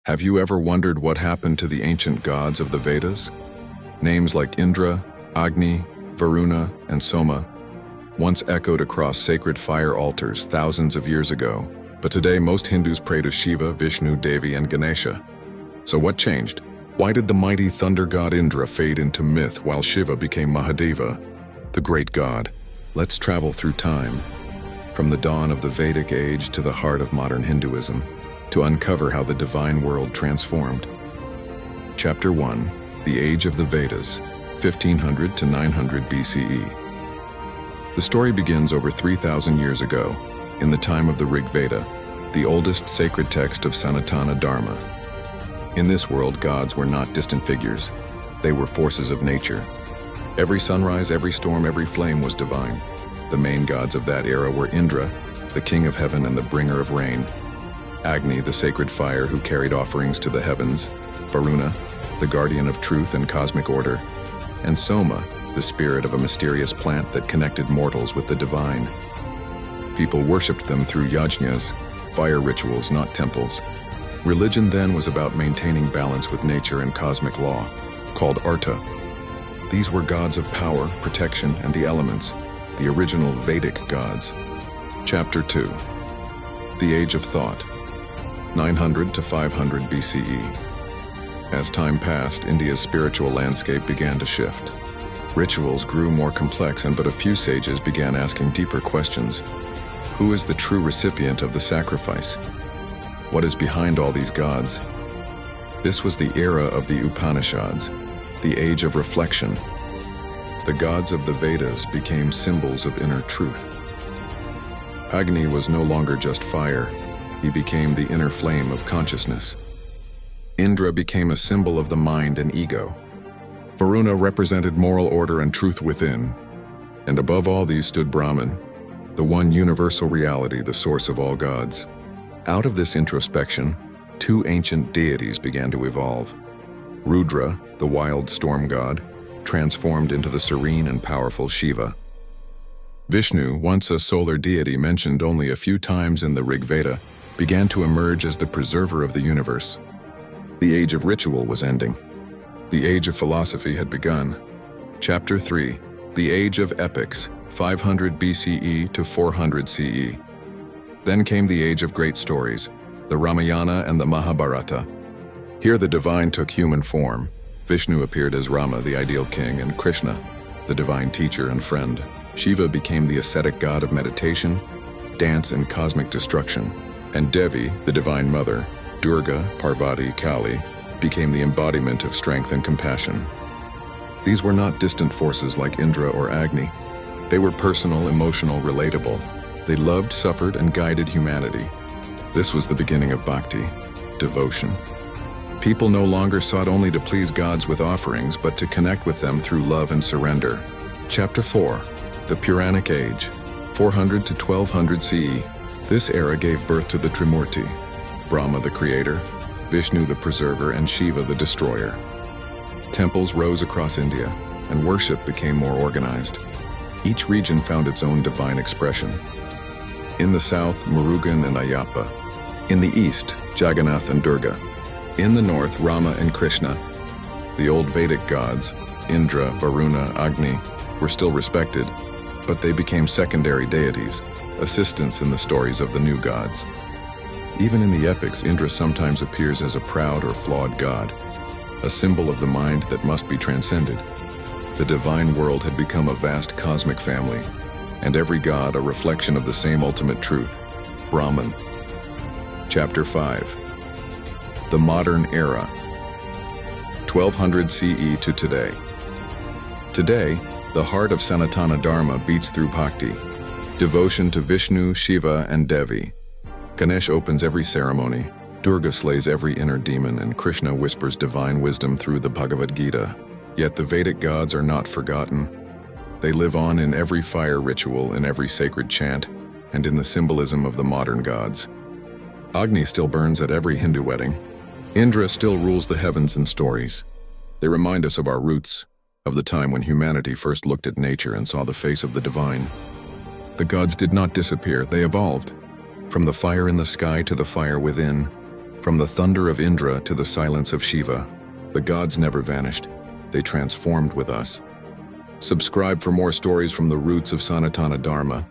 Have you ever wondered what happened to the ancient gods of the Vedas? Names like Indra, Agni, Varuna, and Soma once echoed across sacred fire altars thousands of years ago, but today most Hindus pray to Shiva, Vishnu, Devi, and Ganesha. So what changed? Why did the mighty thunder god Indra fade into myth while Shiva became Mahadeva, the great god? Let's travel through time, from the dawn of the Vedic Age to the heart of modern Hinduism, to uncover how the divine world transformed. Chapter 1. The Age of the Vedas, 1500 to 900 BCE. The story begins over 3,000 years ago, in the time of the Rig Veda, the oldest sacred text of Sanātana Dharma. In this world, gods were not distant figures. They were forces of nature. Every sunrise, every storm, every flame was divine. The main gods of that era were Indra, the king of heaven and the bringer of rain; Agni, the sacred fire who carried offerings to the heavens; Varuna, the guardian of truth and cosmic order; and Soma, the spirit of a mysterious plant that connected mortals with the divine. People worshipped them through yajñas, fire rituals, not temples. Religion then was about maintaining balance with nature and cosmic law, called arta. These were gods of power, protection, and the elements, the original Vedic gods. Chapter 2. The Age of Thought, 900 to 500 BCE. As time passed, India's spiritual landscape began to shift. Rituals grew more complex, and but a few sages began asking deeper questions. Who is the true recipient of the sacrifice? What is behind all these gods? This was the era of the Upanishads, the age of reflection. The gods of the Vedas became symbols of inner truth. Agni was no longer just fire. He became the inner flame of consciousness. Indra became a symbol of the mind and ego. Varuna represented moral order and truth within. And above all these stood Brahman, the one universal reality, the source of all gods. Out of this introspection, two ancient deities began to evolve. Rudra, the wild storm god, transformed into the serene and powerful Shiva. Vishnu, once a solar deity mentioned only a few times in the Rig Veda, began to emerge as the preserver of the universe. The age of ritual was ending. The age of philosophy had begun. Chapter 3. The Age of Epics, 500 BCE to 400 CE. Then came the age of great stories, the Ramayana and the Mahabharata. Here the divine took human form. Vishnu appeared as Rama, the ideal king, and Krishna, the divine teacher and friend. Shiva became the ascetic god of meditation, dance, and cosmic destruction. And Devi, the divine mother, Durga, Parvati, Kali, became the embodiment of strength and compassion. These were not distant forces like Indra or Agni. They were personal, emotional, relatable. They loved, suffered, and guided humanity. This was the beginning of bhakti, devotion. People no longer sought only to please gods with offerings, but to connect with them through love and surrender. Chapter 4. The Puranic Age, 400 to 1200 CE. This era gave birth to the Trimurti, Brahma the creator, Vishnu the preserver, and Shiva the destroyer. Temples rose across India, and worship became more organized. Each region found its own divine expression. In the south, Murugan and Ayyappa. In the east, Jagannath and Durga. In the north, Rama and Krishna. The old Vedic gods, Indra, Varuna, Agni, were still respected, but they became secondary deities, assistants in the stories of the new gods. Even in the epics, Indra sometimes appears as a proud or flawed god, a symbol of the mind that must be transcended. The divine world had become a vast cosmic family, and every god a reflection of the same ultimate truth, Brahman. Chapter 5. The Modern Era, 1200 CE to today. Today, the heart of Sanātana Dharma beats through bhakti, devotion to Vishnu, Shiva, and Devi. Ganesh opens every ceremony, Durga slays every inner demon, and Krishna whispers divine wisdom through the Bhagavad Gita. Yet the Vedic gods are not forgotten. They live on in every fire ritual, in every sacred chant, and in the symbolism of the modern gods. Agni still burns at every Hindu wedding. Indra still rules the heavens in stories. They remind us of our roots, of the time when humanity first looked at nature and saw the face of the divine. The gods did not disappear, they evolved. From the fire in the sky to the fire within, From the thunder of Indra to the silence of Shiva, the gods never vanished. They transformed with us. Subscribe for more stories from the roots of Sanātana Dharma.